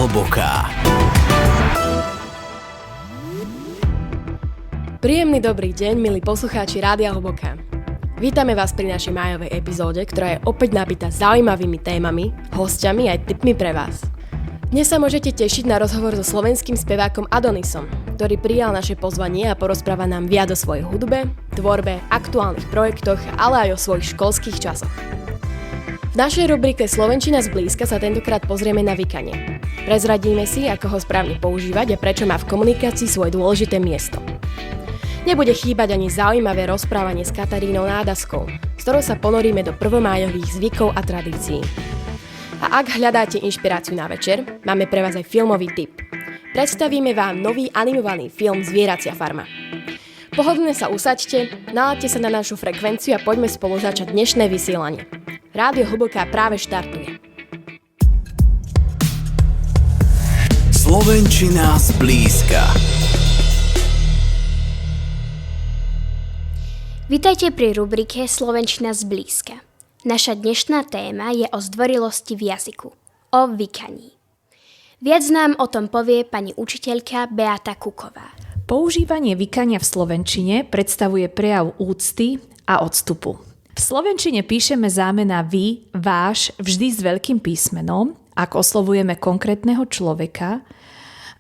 hlboká. Príjemný dobrý deň, milí poslucháči Rádia Hlboká. Vítame vás pri našej májovej epizóde, ktorá je opäť nabitá zaujímavými témami, hostiami aj tipmi pre vás. Dnes sa môžete tešiť na rozhovor so slovenským spevákom Adonisom, ktorý prijal naše pozvanie a porozpráva nám viac o svojej hudbe, tvorbe, aktuálnych projektoch, ale aj o svojich školských časoch. V našej rubrike Slovenčina zblízka sa tentokrát pozrieme na vykanie. Prezradíme si, ako ho správne používať a prečo má v komunikácii svoje dôležité miesto. Nebude chýbať ani zaujímavé rozprávanie s Katarínou Nádaskou, s ktorou sa ponoríme do prvomájových zvykov a tradícií. A ak hľadáte inšpiráciu na večer, máme pre vás aj filmový tip. Predstavíme vám nový animovaný film Zvieracia farma. Pohodlne sa usaďte, naladte sa na našu frekvenciu a poďme spolu začať dnešné vysielanie. Rádio Hlboká práve štartuje. Slovenčina zblízka. Vítajte pri rubrike Slovenčina zblízka. Naša dnešná téma je o zdvorilosti v jazyku, o vykaní. Viac nám o tom povie pani učiteľka Beata Kuková. Používanie vykania v slovenčine predstavuje prejav úcty a odstupu. V slovenčine píšeme zámena vy, váš vždy s veľkým písmenom, ak oslovujeme konkrétneho človeka,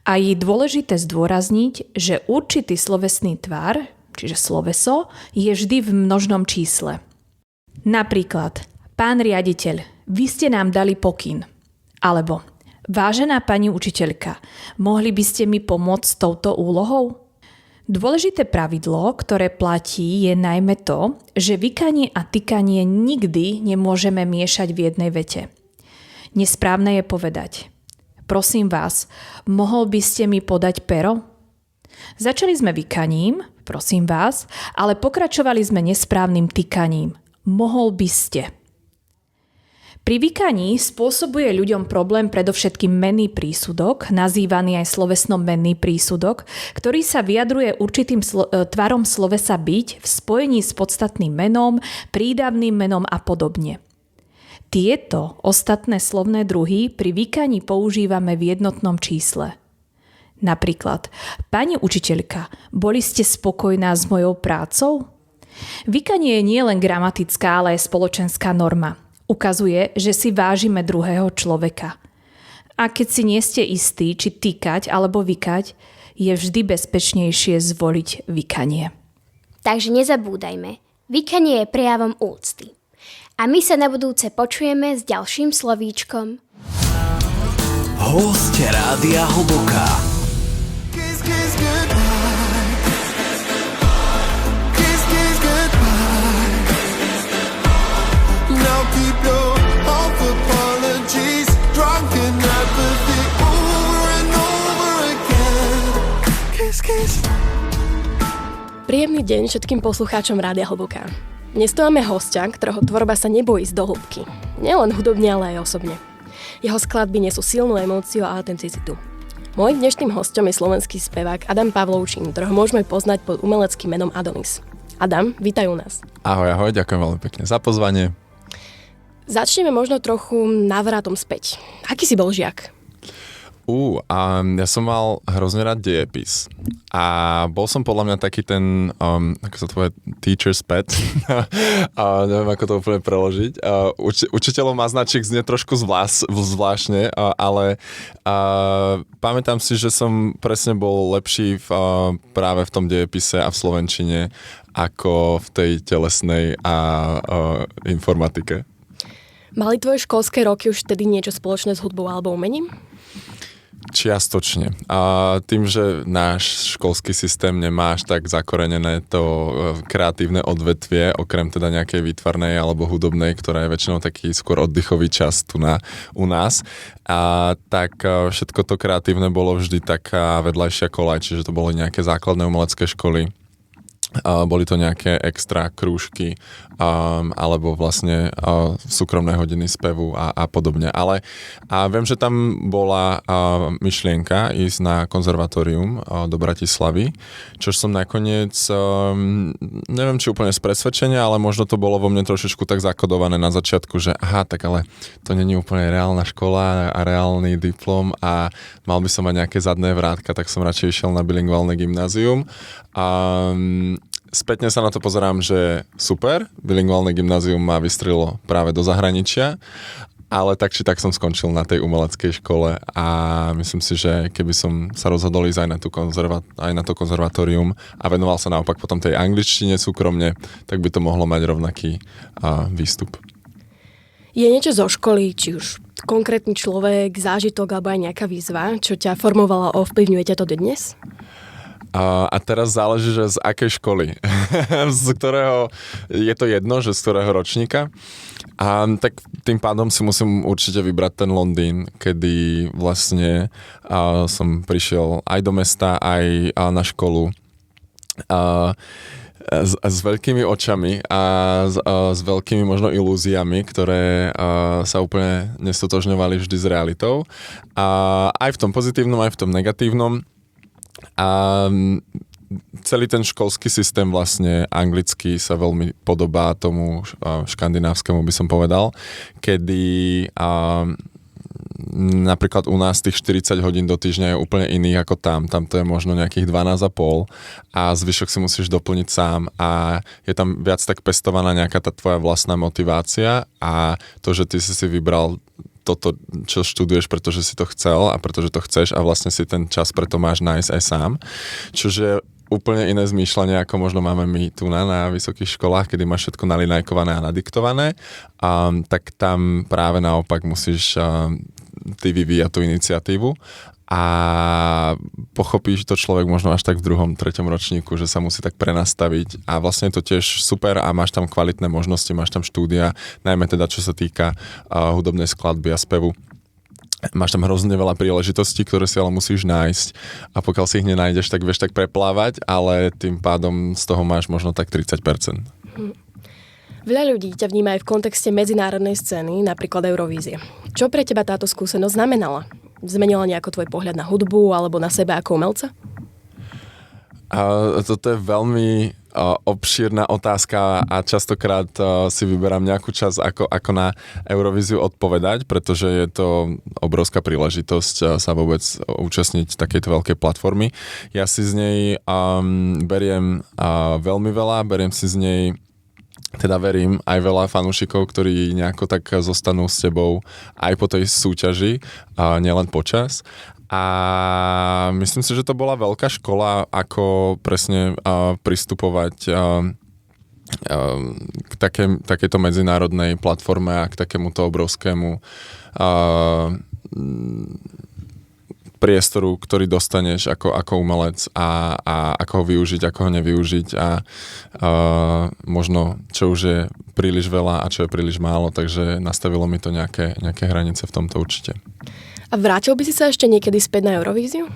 a je dôležité zdôrazniť, že určitý slovesný tvar, čiže sloveso, je vždy v množnom čísle. Napríklad, pán riaditeľ, vy ste nám dali pokyn. Alebo, vážená pani učiteľka, mohli by ste mi pomôcť s touto úlohou? Dôležité pravidlo, ktoré platí, je najmä to, že vykanie a tykanie nikdy nemôžeme miešať v jednej vete. Nesprávne je povedať: prosím vás, mohol by ste mi podať pero? Začali sme vykaním, prosím vás, ale pokračovali sme nesprávnym tykaním. Mohol by ste. Pri vykaní spôsobuje ľuďom problém predovšetkým menný prísudok, nazývaný aj slovesnom menný prísudok, ktorý sa vyjadruje určitým tvarom slovesa byť v spojení s podstatným menom, prídavným menom a podobne. Tieto ostatné slovné druhy pri vykaní používame v jednotnom čísle. Napríklad, pani učiteľka, boli ste spokojná s mojou prácou? Vykanie je nielen gramatická, ale aj spoločenská norma. Ukazuje, že si vážime druhého človeka. A keď si nie ste istí, či tykať alebo vykať, je vždy bezpečnejšie zvoliť vykanie. Takže nezabúdajme, vykanie je prejavom úcty. A my sa na budúce počujeme s ďalším slovíčkom. Hosť Rádia Hlboká. Príjemný deň všetkým poslucháčom Rádia Hlboká. Dnes tu máme hostia, ktorého tvorba sa nebojí ísť do hĺbky. Nielen hudobne, ale aj osobne. Jeho skladby nesú silnú emóciu a autenticitu. Môj dnešným hostom je slovenský spevák Adam Pavlovčín, ktorého môžeme poznať pod umeleckým menom Adonis. Adam, vítaj u nás. Ahoj, ďakujem veľmi pekne za pozvanie. Začneme možno trochu návratom späť. Aký si bol žiak? Ja som mal hrozne rád dejepis a bol som podľa mňa taký ten, ako sa to povie, teacher's pet. Neviem, ako to úplne preložiť. Učiteľom má značík znie trošku zvláštne, ale pamätám si, že som presne bol lepší práve v tom dejepise a v slovenčine ako v tej telesnej a informatike. Mali tvoje školské roky už tedy niečo spoločné s hudbou alebo umením? Čiastočne. A tým, že náš školský systém nemá až tak zakorenené to kreatívne odvetvie, okrem teda nejakej výtvarnej alebo hudobnej, ktorá je väčšinou taký skôr oddychový čas tu u nás, tak všetko to kreatívne bolo vždy taká vedľajšia koľaj, čiže to boli nejaké základné umelecké školy, Boli to nejaké extra krúžky alebo vlastne súkromné hodiny spevu a podobne. Ale viem, že tam bola myšlienka ísť na konzervatórium do Bratislavy, čo som nakoniec, neviem či úplne z presvedčenia, ale možno to bolo vo mne trošičku tak zakodované na začiatku, že tak ale to nie je úplne reálna škola a reálny diplom a mal by som mať nejaké zadné vrátka, tak som radšej išiel na bilingválne gymnázium. Spätne sa na to pozerám, že super, bilingválne gymnázium ma vystrelilo práve do zahraničia, ale tak či tak som skončil na tej umeleckej škole a myslím si, že keby som sa rozhodol ísť aj na to konzervatórium a venoval sa naopak potom tej angličtine súkromne, tak by to mohlo mať rovnaký výstup. Je niečo zo školy, či už konkrétny človek, zážitok alebo aj nejaká výzva, čo ťa formovala a ovplyvňuje ťa to dnes? A teraz záleží, že z akej školy. Z ktorého, je to jedno, že z ktorého ročníka. Tak tým pádom si musím určite vybrať ten Londýn, kedy vlastne som prišiel aj do mesta, aj na školu. S veľkými očami a s veľkými možno ilúziami, ktoré sa úplne nestotožňovali vždy s realitou. Aj v tom pozitívnom, aj v tom negatívnom. A celý ten školský systém vlastne anglický sa veľmi podobá tomu škandinávskemu, by som povedal, kedy napríklad u nás tých 40 hodín do týždňa je úplne iných ako tam. Tam to je možno nejakých 12,5 a zvyšok si musíš doplniť sám a je tam viac tak pestovaná nejaká tá tvoja vlastná motivácia a to, že ty si vybral toto, čo študuješ, pretože si to chcel a pretože to chceš a vlastne si ten čas preto máš nájsť aj sám. Čože úplne iné zmýšľanie, ako možno máme my tu na vysokých školách, kedy máš všetko nalinajkované a nadiktované, tak tam práve naopak musíš ty vyvíjať tú iniciatívu a pochopíš to človek možno až tak v 2., 3. ročníku, že sa musí tak prenastaviť a vlastne je to tiež super a máš tam kvalitné možnosti, máš tam štúdia, najmä teda čo sa týka hudobnej skladby a spevu. Máš tam hrozne veľa príležitostí, ktoré si ale musíš nájsť a pokiaľ si ich nenájdeš, tak vieš tak preplávať, ale tým pádom z toho máš možno tak 30%. Veľa ľudí ťa vníma aj v kontexte medzinárodnej scény, napríklad Eurovízie. Čo pre teba táto skúsenosť znamenala? Zmenila nejako tvoj pohľad na hudbu alebo na seba ako umelca? Toto je veľmi obšírna otázka a častokrát si vyberám nejakú časť ako na Eurovíziu odpovedať, pretože je to obrovská príležitosť sa vôbec účastniť takejto veľkej platformy. Ja si z nej beriem veľmi veľa, beriem si z nej teda verím aj veľa fanúšikov, ktorí nejako tak zostanú s tebou aj po tej súťaži, nielen počas. A myslím si, že to bola veľká škola, ako presne pristupovať k takejto medzinárodnej platforme a k takémuto obrovskému priestoru, ktorý dostaneš ako umelec a ako ho využiť, ako ho nevyužiť a možno čo už je príliš veľa a čo je príliš málo, takže nastavilo mi to nejaké hranice v tomto určite. A vrátil by si sa ešte niekedy späť na Eurovíziu?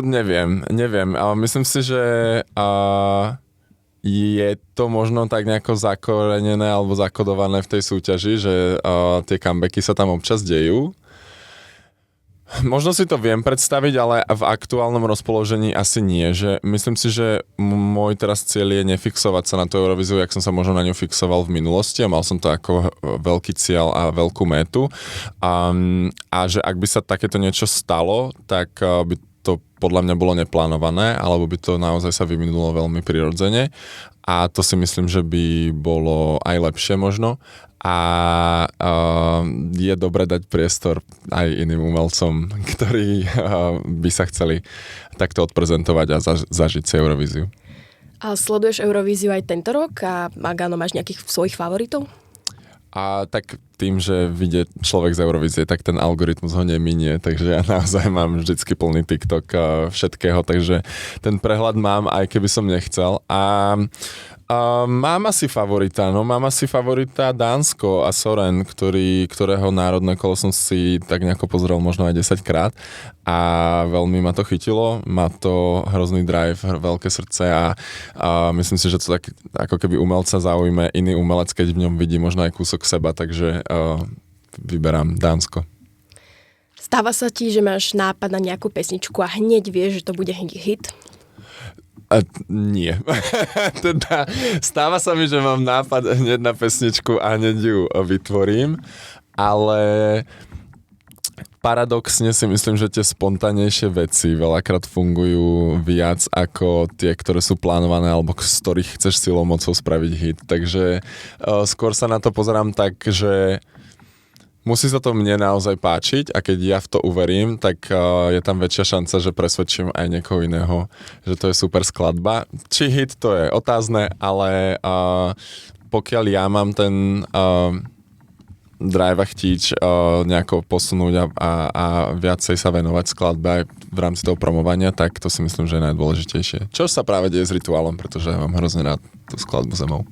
Neviem. Myslím si, že je to možno tak nejako zakorenené alebo zakodované v tej súťaži, že tie comebacky sa tam občas dejú. Možno si to viem predstaviť, ale v aktuálnom rozpoložení asi nie. Že myslím si, že môj teraz cieľ je nefixovať sa na tú Eurovíziu, jak som sa možno na ňu fixoval v minulosti a mal som to ako veľký cieľ a veľkú métu. A že ak by sa takéto niečo stalo, tak by to podľa mňa bolo neplánované, alebo by to naozaj sa vyvinulo veľmi prirodzene. A to si myslím, že by bolo aj lepšie možno. A je dobre dať priestor aj iným umelcom, ktorí by sa chceli takto odprezentovať a zažiť si Eurovíziu. A sleduješ Eurovíziu aj tento rok? A ak áno, máš nejakých svojich favoritov? Tak tým, že vidie človek z Eurovízie, tak ten algoritmus ho neminie, takže ja naozaj mám vždycky plný TikTok všetkého, takže ten prehľad mám, aj keby som nechcel. A mám asi favorita Dánsko a Soren, ktorého národné kolo som si tak nejako pozrel možno aj 10 krát a veľmi ma to chytilo, má to hrozný drive, veľké srdce a myslím si, že to tak ako keby umelca zaujme iný umelec, keď v ňom vidí možno aj kúsok seba, takže vyberám Dánsko. Stáva sa ti, že máš nápad na nejakú pesničku a hneď vieš, že to bude hit? Nie. Teda stáva sa mi, že mám nápad hneď na pesničku a hneď ju vytvorím, ale paradoxne si myslím, že tie spontánejšie veci veľakrát fungujú viac ako tie, ktoré sú plánované alebo z ktorých chceš silou mocou spraviť hit. Takže skôr sa na to pozerám tak, že musí sa to mne naozaj páčiť a keď ja v to uverím, tak je tam väčšia šanca, že presvedčím aj niekoho iného, že to je super skladba. Či hit, to je otázne, ale pokiaľ ja mám ten drive a chtíč nejako posunúť a viacej sa venovať skladbe aj v rámci toho promovania, tak to si myslím, že je najdôležitejšie. Čo sa práve deje s Rituálom, pretože mám hrozne rád tú skladbu Zemou.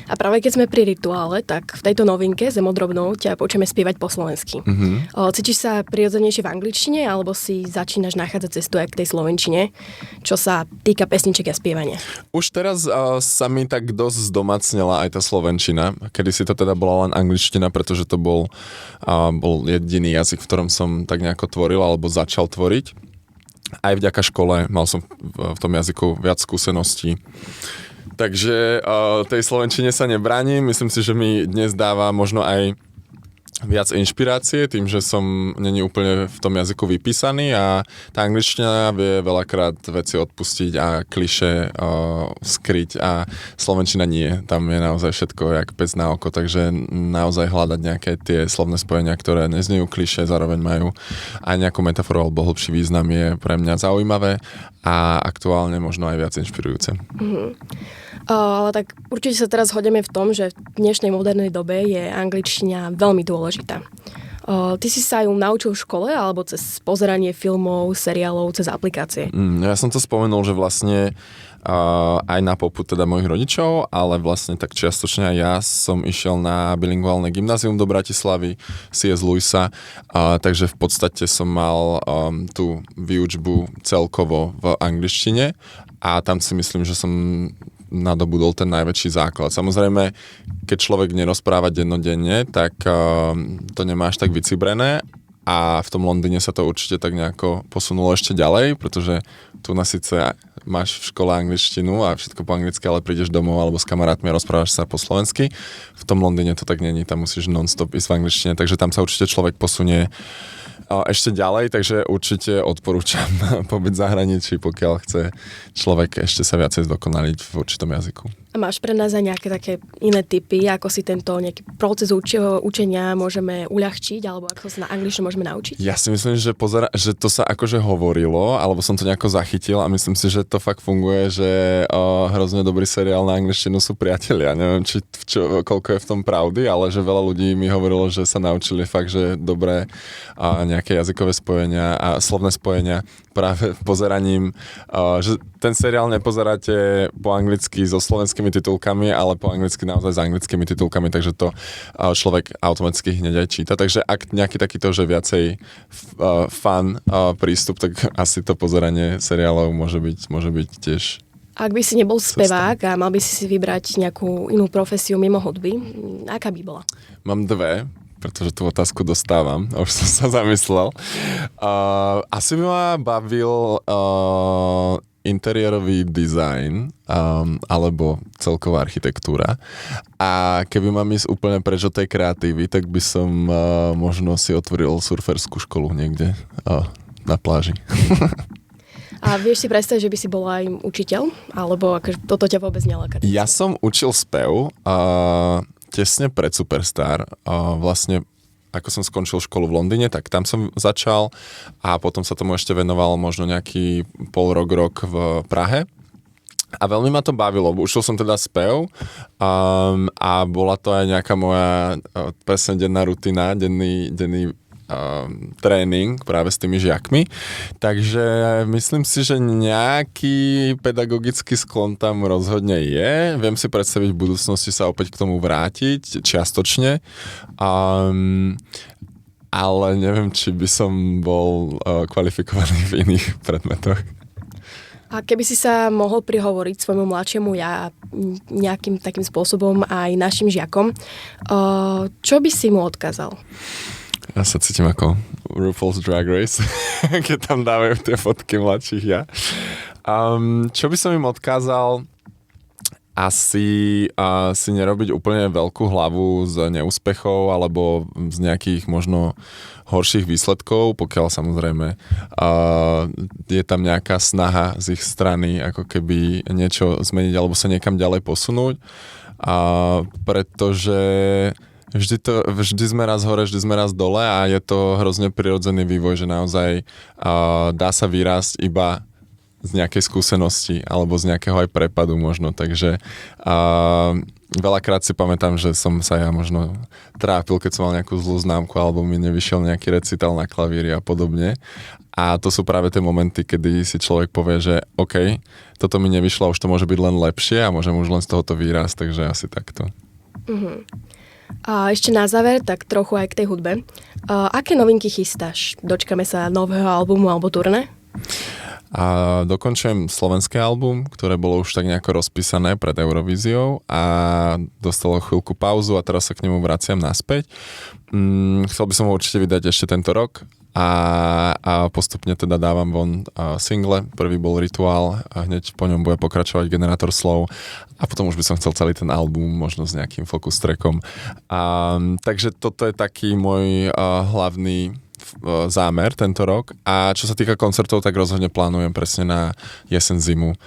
A práve keď sme pri Rituále, tak v tejto novinke Zemodrobnou ťa počujeme spievať po slovensky. Cítiš sa prirodzenejšie v angličtine, alebo si začínaš nachádzať cestu aj k tej slovenčine, čo sa týka pesniček a spievania? Už teraz sa mi tak dosť zdomacnela aj tá slovenčina. Kedysi to teda bola len angličtina, pretože to bol jediný jazyk, v ktorom som tak nejako tvoril alebo začal tvoriť. Aj vďaka škole mal som v tom jazyku viac skúseností. Takže tej slovenčine sa nebránim. Myslím si, že mi dnes dáva možno aj viac inšpirácie tým, že som není úplne v tom jazyku vypísaný a tá angličtina vie veľakrát veci odpustiť a klišé skryť a slovenčina nie. Tam je naozaj všetko jak pec na oko, takže naozaj hľadať nejaké tie slovné spojenia, ktoré neznejú klišé, zároveň majú aj nejakú metaforu alebo hlbší význam, je pre mňa zaujímavé a aktuálne možno aj viac inšpirujúce. Ale tak určite sa teraz hodíme v tom, že v dnešnej modernej dobe je angličtina veľmi dôležitá. Ty si sa ju naučil v škole alebo cez pozeranie filmov, seriálov, cez aplikácie? Ja som to spomenul, že vlastne aj na popud teda mojich rodičov, ale vlastne tak čiastočne aj ja som išiel na bilingválne gymnázium do Bratislavy, C.S. Lewisa, takže v podstate som mal tú výučbu celkovo v angličtine a tam si myslím, že som nadobudol ten najväčší základ. Samozrejme, keď človek nerozpráva dennodenne, tak to nemáš tak vycibrené a v tom Londýne sa to určite tak nejako posunulo ešte ďalej, pretože tu na síce máš v škole angličtinu a všetko po anglicky, ale prídeš domov alebo s kamarátmi a rozprávaš sa po slovensky. V tom Londýne to tak není, tam musíš non-stop ísť v angličtine, takže tam sa určite človek posunie ešte ďalej, takže určite odporúčam pobyt v zahraničí, pokiaľ chce človek ešte sa viacej zdokonaliť v určitom jazyku. A máš pre nás aj nejaké také iné tipy, ako si tento nejaký proces učenia môžeme uľahčiť, alebo ako sa na angličtinu môžeme naučiť? Ja si myslím, že to sa akože hovorilo, alebo som to nejako zachytil a myslím si, že to fakt funguje, že hrozne dobrý seriál na angličtinu sú Priatelia. Neviem, koľko je v tom pravdy, ale že veľa ľudí mi hovorilo, že sa naučili fakt, že dobré nejaké jazykové spojenia a slovné spojenia práve pozeraním, že ten seriál nepozeráte po anglicky so slovenskými titulkami, ale po anglicky naozaj s anglickými titulkami, takže to človek automaticky hneď aj číta. Takže ak nejaký takýto, že viacej fun prístup, tak asi to pozeranie seriálov môže byť tiež. Ak by si nebol spevák a mal by si vybrať nejakú inú profesiu mimo hudby, aká by bola? Mám dve, pretože tú otázku dostávam, už som sa zamyslel. Asi by ma bavil interiérový dizajn alebo celková architektúra. A keby mám ísť úplne preč od tej kreatívy, tak by som možno si otvoril surferskú školu niekde na pláži. A vieš si predstaviť, že by si bol aj učiteľ? Alebo akože toto ťa vôbec neláka? Ja som učil spev tesne pred Superstar. Vlastne ako som skončil školu v Londýne, tak tam som začal a potom sa tomu ešte venoval možno nejaký rok v Prahe. A veľmi ma to bavilo. Učil som teda spev a bola to aj nejaká moja presne denná rutina, denný tréning práve s tými žiakmi. Takže myslím si, že nejaký pedagogický sklon tam rozhodne je. Viem si predstaviť v budúcnosti sa opäť k tomu vrátiť čiastočne. Ale neviem, či by som bol kvalifikovaný v iných predmetoch. A keby si sa mohol prihovoriť svojmu mladšiemu ja nejakým takým spôsobom aj našim žiakom, čo by si mu odkázal? Ja sa cítim ako RuPaul's Drag Race, keď tam dávajú tie fotky mladších ja. Čo by som im odkázal? Asi nerobiť úplne veľkú hlavu z neúspechov alebo z nejakých možno horších výsledkov, pokiaľ samozrejme je tam nejaká snaha z ich strany ako keby niečo zmeniť alebo sa niekam ďalej posunúť. Pretože vždy sme raz hore, vždy sme raz dole a je to hrozne prirodzený vývoj, že naozaj dá sa vyrásť iba z nejakej skúsenosti alebo z nejakého aj prepadu možno, takže veľakrát si pamätám, že som sa ja možno trápil, keď som mal nejakú zlú známku alebo mi nevyšiel nejaký recital na klavíri a podobne a to sú práve tie momenty, kedy si človek povie, že OK, toto mi nevyšlo, už to môže byť len lepšie a môžem už len z tohoto výrásť, takže asi takto. A ešte na záver, tak trochu aj k tej hudbe. Aké novinky chystáš? Dočkame sa nového albumu alebo turné? A dokončujem slovenské album, ktoré bolo už tak nejako rozpísané pred Eurovíziou a dostalo chvíľku pauzu a teraz sa k nemu vraciam naspäť. Chcel by som ho určite vydať ešte tento rok a postupne teda dávam von single. Prvý bol Rituál a hneď po ňom bude pokračovať Generátor slov a potom už by som chcel celý ten album možno s nejakým focus trackom. Takže toto je taký môj hlavný zámer tento rok a čo sa týka koncertov, tak rozhodne plánujem presne na jesen, zimu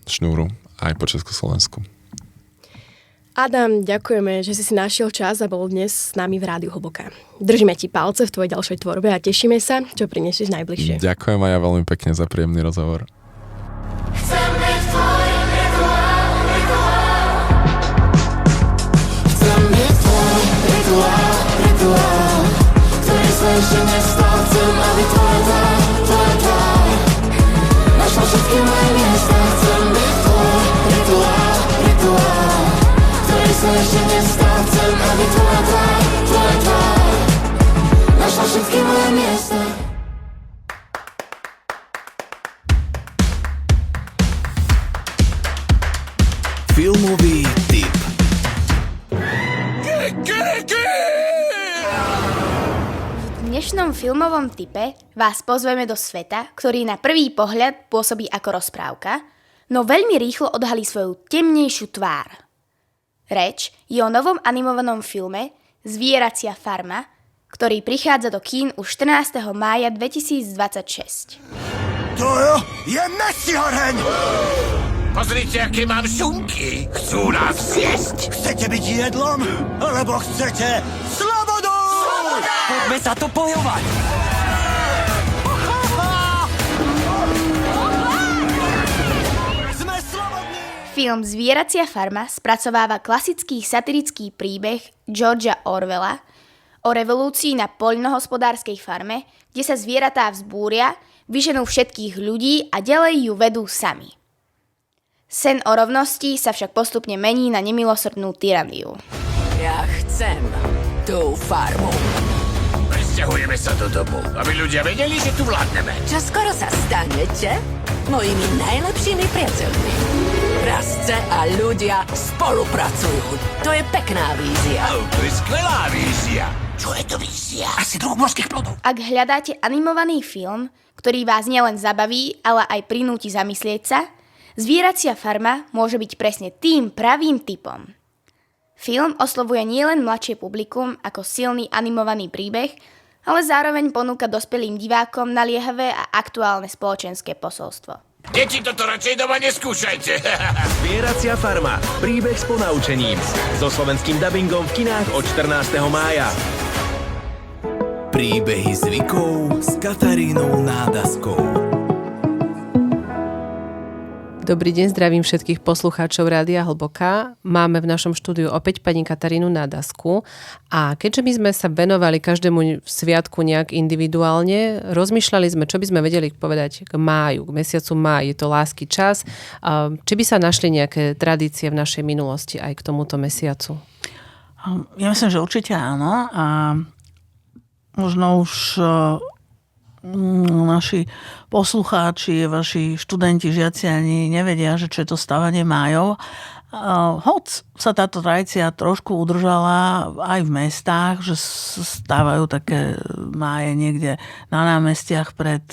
šnúru aj po Československu. Adam, ďakujeme, že si našiel čas a bol dnes s nami v Rádiu Hlboká. Držíme ti palce v tvojej ďalšej tvorbe a tešíme sa, čo prinesieš najbližšie. Ďakujem aj ja veľmi pekne za príjemný rozhovor. Chcem byť tvojim rituál, ktorý sa ešte nestal. Chcem, aby tvoja tvár našla všetky moje miesta. Chcem byť tvoj rituál, ktorý sa ešte nestal. Chcem, aby tvoja tvár našla všetky moje miesta. Filmový tip. V dnešnom filmovom tipe vás pozveme do sveta, ktorý na prvý pohľad pôsobí ako rozprávka, no veľmi rýchlo odhalí svoju temnejšiu tvár. Reč je o novom animovanom filme Zvieracia farma, ktorý prichádza do kín už 14. mája 2026. To je nestihoreň! Pozrite, aké mám šunky. Chcú nás zjesť. Chcete byť jedlom? Alebo chcete slobodu? Sloboda! Poďme sa tu bojovať! Sme slobodní! Film Zvieracia farma spracováva klasický satirický príbeh Georgea Orwella o revolúcii na poľnohospodárskej farme, kde sa zvieratá vzbúria, vyženú všetkých ľudí a ďalej ju vedú sami. Sen o rovnosti sa však postupne mení na nemilosrdnú tyraniu. Ja chcem tú farmu. Presťahujeme sa do domu, aby ľudia vedeli, že tu vládneme. Čoskoro sa stanete mojimi najlepšími priateľmi. Prasce a ľudia spolupracujú. To je pekná vízia. To je skvelá vízia. Čo je to vízia? Asi druh morských plodov. Ak hľadáte animovaný film, ktorý vás nielen zabaví, ale aj prinúti zamyslieť sa, Zvieracia farma môže byť presne tým pravým typom. Film oslovuje nielen mladšie publikum ako silný animovaný príbeh, ale zároveň ponúka dospelým divákom naliehavé a aktuálne spoločenské posolstvo. Deti, toto radšej doma neskúšajte. Zvieracia farma. Príbeh s ponaučením. So slovenským dabingom v kinách od 14. mája. Príbehy zvykov s Katarínou Nádaskou. Dobrý deň, zdravím všetkých poslucháčov Rádia Hlboká. Máme v našom štúdiu opäť pani Katarínu Nadasku a keďže my sme sa venovali každému sviatku nejak individuálne, rozmýšľali sme, čo by sme vedeli povedať k máju, k mesiacu máj, je to lásky čas. Či by sa našli nejaké tradície v našej minulosti aj k tomuto mesiacu? Ja myslím, že určite áno a možno už naši poslucháči, vaši študenti, žiaci ani nevedia, že čo je to stávanie májov. Hoď sa táto tradícia trošku udržala aj v mestách, že stávajú také máje niekde na námestiach pred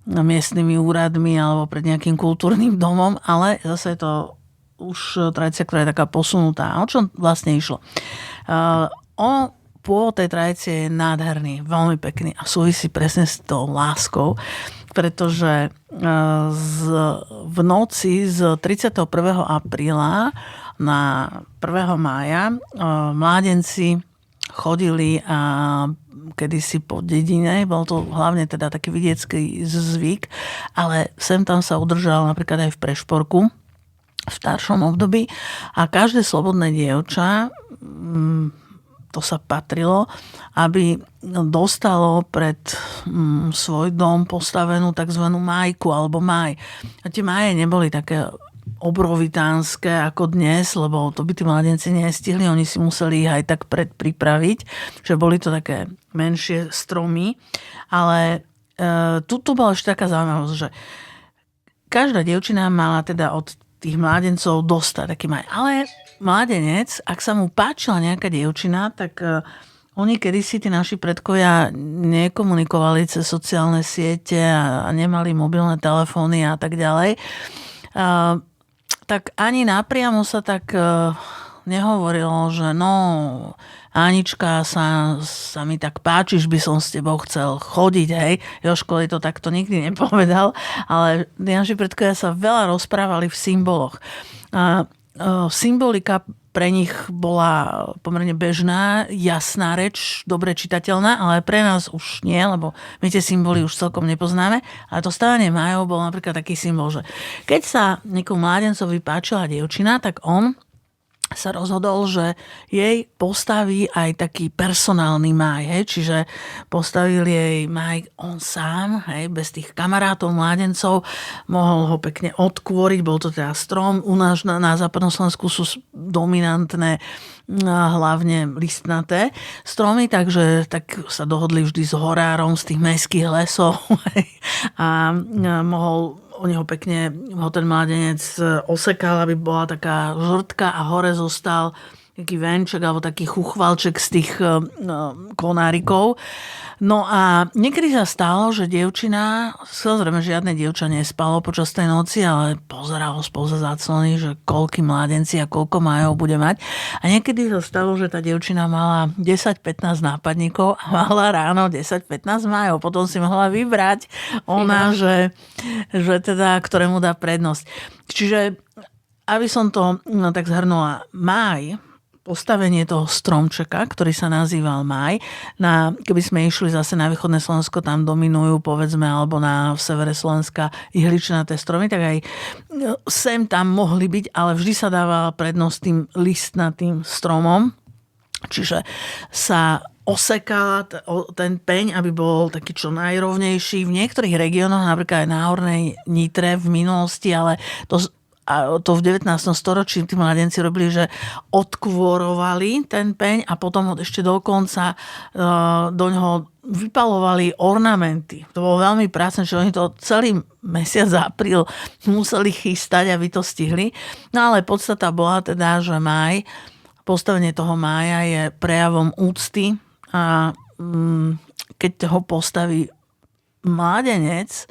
miestnymi úradmi alebo pred nejakým kultúrnym domom, ale zase je to už tradícia, ktorá je taká posunutá. O čom vlastne išlo? Pôvod tej tradície je nádherný, veľmi pekný a súvisí presne s tou láskou, pretože v noci z 31. apríla na 1. mája mládenci chodili kedysi po dedine, bol to hlavne teda taký vidiecký zvyk, ale sem tam sa udržal napríklad aj v Prešporku v staršom období a každé slobodné dievča, to sa patrilo, aby dostalo pred svoj dom postavenú tzv. Májku alebo máj. A tie máje neboli také obrovitánske ako dnes, lebo to by tí mladenci nestihli, oni si museli ich aj tak predpripraviť, že boli to také menšie stromy. Ale tu bola ešte taká zaujímavosť, že každá dievčina mala teda od tých mládencov dostať taký maj. Ale mládenec, ak sa mu páčila nejaká dievčina, tak oni kedysi, tí naši predkovia, nekomunikovali cez sociálne siete a nemali mobilné telefóny a tak ďalej. Tak ani napriamo sa tak nehovorilo, že no, Anička, sa mi tak páčiš, by som s tebou chcel chodiť, hej. Jožko to takto nikdy nepovedal, ale naši predkovia sa veľa rozprávali v symboloch. Symbolika pre nich bola pomerne bežná, jasná reč, dobre čitateľná, ale pre nás už nie, lebo my tie symboly už celkom nepoznáme. Ale to stávanie májov bol napríklad taký symbol, že keď sa niekomu mládencovi páčila dievčina, tak on sa rozhodol, že jej postaví aj taký personálny máj, hej? Čiže postavil jej máj on sám, hej? Bez tých kamarátov, mládencov, mohol ho pekne odkvoriť, bol to teda strom, u nás na západnom Slovensku sú dominantné hlavne listnaté stromy, takže tak sa dohodli vždy s horárom z tých mestských lesov a mohol u neho pekne ho ten mládenec osekal, aby bola taká žrtka a hore zostal taký venček alebo taký chuchvalček z tých konárikov. No a niekedy sa stalo, že dievčina, samozrejme žiadne dievča nespalo počas tej noci, ale pozeralo spoza záclony, že koľky mládenci a koľko májov bude mať. A niekedy sa stalo, že tá dievčina mala 10-15 nápadníkov a mala ráno 10-15 májov. Potom si mohla vybrať ona, že teda ktorému dá prednosť. Čiže, aby som to tak zhrnula, máj, postavenie toho stromčeka, ktorý sa nazýval máj. Keby sme išli zase na východné Slovensko, tam dominujú, povedzme, alebo na severe Slovenska ihličnaté stromy, tak aj sem tam mohli byť, ale vždy sa dávala prednosť tým listnatým stromom. Čiže sa osekala ten peň, aby bol taký čo najrovnejší. V niektorých regiónoch, napríklad aj na Hornej Nitre v minulosti, ale to v 19. storočí tí mladenci robili, že odkvorovali ten peň a potom ho ešte dokonca do ňoho vypalovali ornamenty. To bolo veľmi prácne, že oni to celý mesiac apríl museli chystať, aby to stihli. No ale podstata bola teda, že máj, postavenie toho mája je prejavom úcty a keď ho postaví mládenec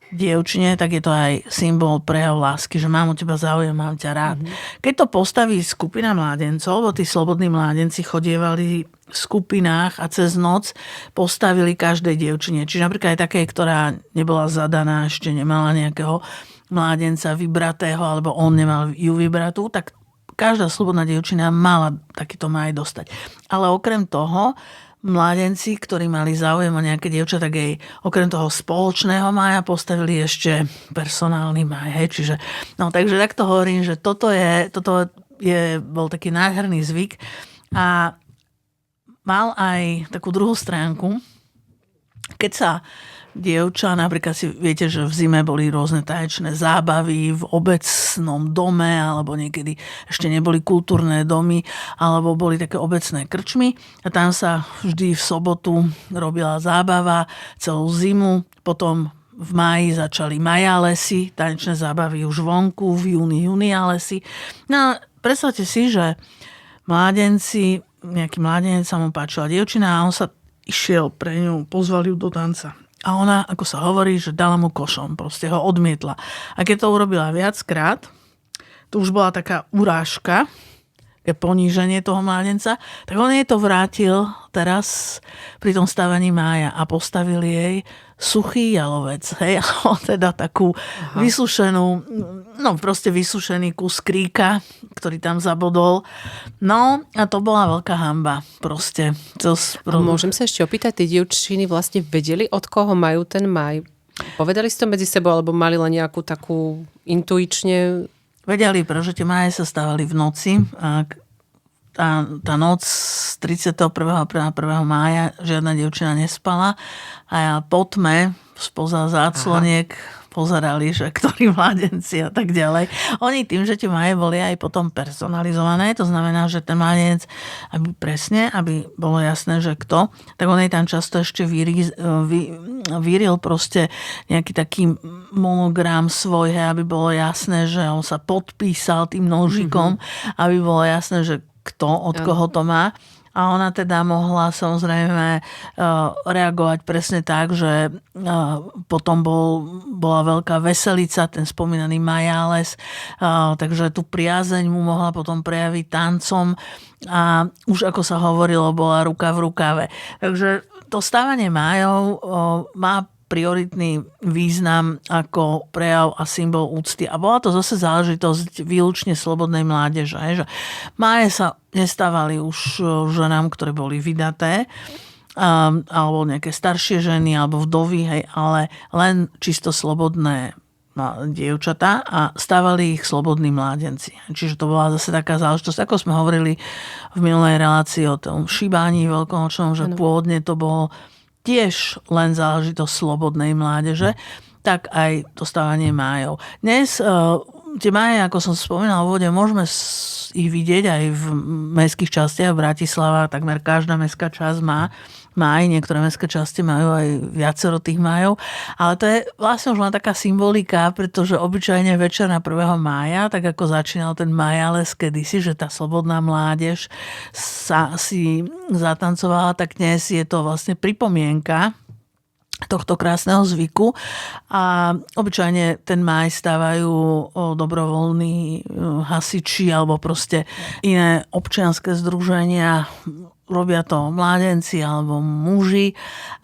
dievčine, tak je to aj symbol prejav lásky, že mám o teba záujem, mám ťa rád. Keď to postaví skupina mládencov, lebo tí slobodní mládenci chodievali v skupinách a cez noc postavili každej dievčine. Čiže napríklad aj také, ktorá nebola zadaná, ešte nemala nejakého mládenca vybratého, alebo on nemal ju vybratú, tak každá slobodná dievčina mala takýto máj dostať. Ale okrem toho mládenci, ktorí mali záujem o nejaké dievča, tak jej okrem toho spoločného mája postavili ešte personálny máj. Hej. Čiže, takže takto hovorím, že toto bol taký nádherný zvyk a mal aj takú druhú stránku, keď sa dievča, napríklad si viete, že v zime boli rôzne tanečné zábavy v obecnom dome, alebo niekedy ešte neboli kultúrne domy, alebo boli také obecné krčmy. A tam sa vždy v sobotu robila zábava celú zimu. Potom v máji začali majálesy, tanečné zábavy už vonku, v júni lesy. No a predstavte si, že nejaký mládenec sa mu páčila dievčina a on sa išiel pre ňu, pozvali ju do tanca. A ona, ako sa hovorí, že dala mu košom, proste ho odmietla. A keď to urobila viackrát, to už bola taká urážka, poníženie toho mládenca, tak on jej to vrátil teraz pri tom stavaní mája a postavil jej suchý jalovec, hej, teda takú vysušený kus kríka, ktorý tam zabodol. No a to bola veľká hanba, proste. Môžem sa ešte opýtať, tie dievčiny vlastne vedeli, od koho majú ten máj? Povedali si to medzi sebou, alebo mali len nejakú takú intuične... Vedeli, pretože tie máje sa stávali v noci a tá noc z 31. a 1. mája žiadna dievčina nespala a ja po tme spoza zácloniek pozerali, že ktorí mládenci a tak ďalej. Oni tým, že tie máje boli aj potom personalizované, to znamená, že ten mládenec, aby bolo jasné, že kto, tak on jej tam často ešte vyril proste nejaký taký monogram svoj, aby bolo jasné, že on sa podpísal tým nožikom, aby bolo jasné, že kto, od koho to má. A ona teda mohla samozrejme reagovať presne tak, že potom bola veľká veselica, ten spomínaný majáles, takže tú priazeň mu mohla potom prejaviť tancom a už ako sa hovorilo, bola ruka v rukave. Takže to stávanie májov má prioritný význam ako prejav a symbol úcty. A bola to zase záležitosť výlučne slobodnej mládeže. Že máje sa nestávali už ženám, ktoré boli vydaté, alebo nejaké staršie ženy, alebo vdovy, hej, ale len čisto slobodné dievčatá a stávali ich slobodní mládenci. Čiže to bola zase taká záležitosť, ako sme hovorili v minulej relácii o tom šibáni veľkonočnom, že pôvodne to bolo tiež len záležitosť slobodnej mládeže, tak aj to stávanie májov. Dnes tie máje, ako som spomínal v úvode, môžeme ich vidieť aj v mestských častiach. V Bratislava takmer každá mestská časť má máj, niektoré mestské časti majú aj viacero tých májov, ale to je vlastne už len taká symbolika, pretože obyčajne večer na 1. mája, tak ako začínal ten majales kedysi, že tá slobodná mládež sa si zatancovala, tak dnes je to vlastne pripomienka tohto krásneho zvyku a obyčajne ten máj stávajú dobrovoľní hasiči alebo proste iné občianske združenia, robia to mládenci alebo muži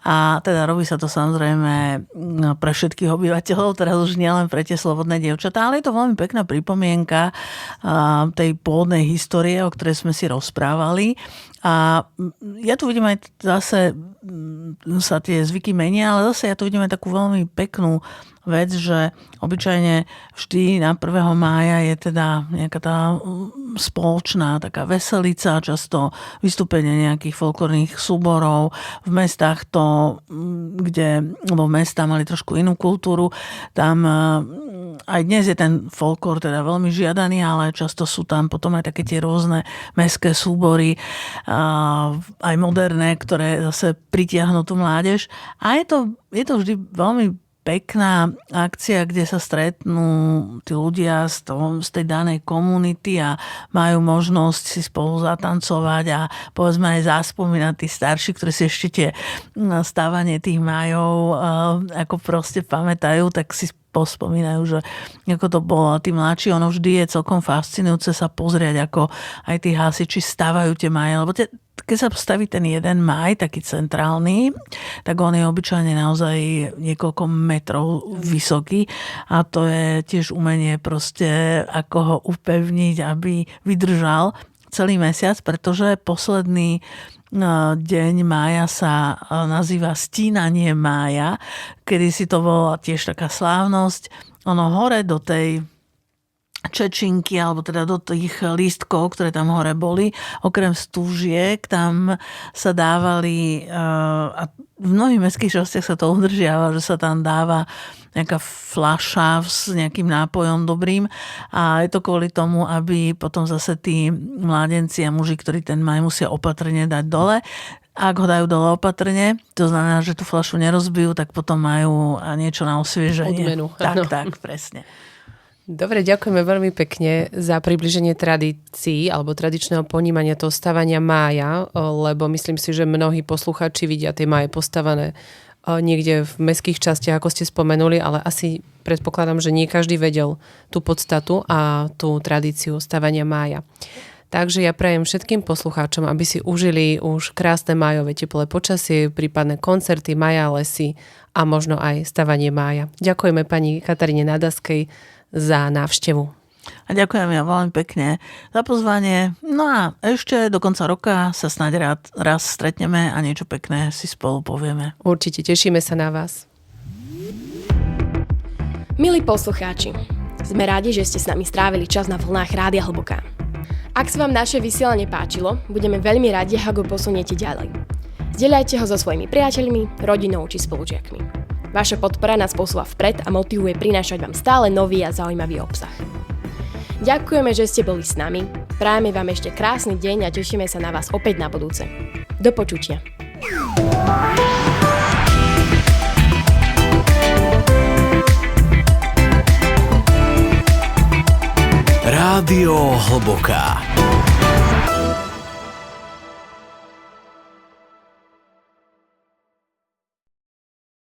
a teda robí sa to samozrejme pre všetkých obyvateľov, teraz už nielen pre tie slobodné dievčatá, ale je to veľmi pekná pripomienka tej pôvodnej histórie, o ktorej sme si rozprávali. A ja tu vidím aj zase sa tie zvyky menia, ale zase ja tu vidím aj takú veľmi peknú vec, že obyčajne vždy na 1. mája je teda nejaká tá spoločná taká veselica, často vystúpenie nejakých folklórnych súborov. V mestách lebo mestá mali trošku inú kultúru, tam aj dnes je ten folklór teda veľmi žiadaný, ale často sú tam potom aj také tie rôzne mestské súbory, aj moderné, ktoré zase pritiahnu tú mládež. A je to vždy veľmi pekná akcia, kde sa stretnú tí ľudia z tej danej komunity a majú možnosť si spolu zatancovať a povedzme aj zaspomínať tí starší, ktorí si ešte tie stávanie tých májov ako proste pamätajú, tak si pospomínajú, že ako to bolo. A tí mladší, ono vždy je celkom fascinujúce sa pozrieť, ako aj tí hasiči stávajú tie máje, lebo keď sa postaví ten jeden máj, taký centrálny, tak on je obyčajne naozaj niekoľko metrov vysoký a to je tiež umenie proste, ako ho upevniť, aby vydržal celý mesiac, pretože posledný deň mája sa nazýva Stínanie mája, kedy si to bola tiež taká slávnosť. Ono hore do tej čečinky, alebo teda do tých lístkov, ktoré tam hore boli, okrem stúžiek, tam sa dávali, a v mnohých mestských častiach sa to udržiava, že sa tam dáva nejaká fľaša s nejakým nápojom dobrým a je to kvôli tomu, aby potom zase tí mládenci a muži, ktorí ten majú, musia opatrne dať dole. Ak ho dajú dole opatrne, to znamená, že tú fľašu nerozbijú, tak potom majú niečo na osvieženie. Odmenu. Tak, presne. Dobre, ďakujeme veľmi pekne za približenie tradícií alebo tradičného ponímania toho stavania mája, lebo myslím si, že mnohí poslucháči vidia tie máje postavané niekde v mestských častiach, ako ste spomenuli, ale asi predpokladám, že nie každý vedel tú podstatu a tú tradíciu stavania mája. Takže ja prajem všetkým poslucháčom, aby si užili už krásne májové teplé počasie, prípadné koncerty, Maja lesy a možno aj stavanie mája. Ďakujeme pani Kataríne Nadaskej za návštevu. A ďakujem ja veľmi pekne za pozvanie. No a ešte do konca roka sa snáď raz stretneme a niečo pekné si spolu povieme. Určite, tešíme sa na vás. Milí poslucháči, sme radi, že ste s nami strávili čas na vlnách Rádia Hlboká. Ak sa vám naše vysielanie páčilo, budeme veľmi radi, ak ho posuniete ďalej. Zdieľajte ho so svojimi priateľmi, rodinou či spolužiakmi. Vaša podpora nás posúva vpred a motivuje prinášať vám stále nový a zaujímavý obsah. Ďakujeme, že ste boli s nami, prajeme vám ešte krásny deň a tešíme sa na vás opäť na budúce. Do počutia. Rádio Hlboká.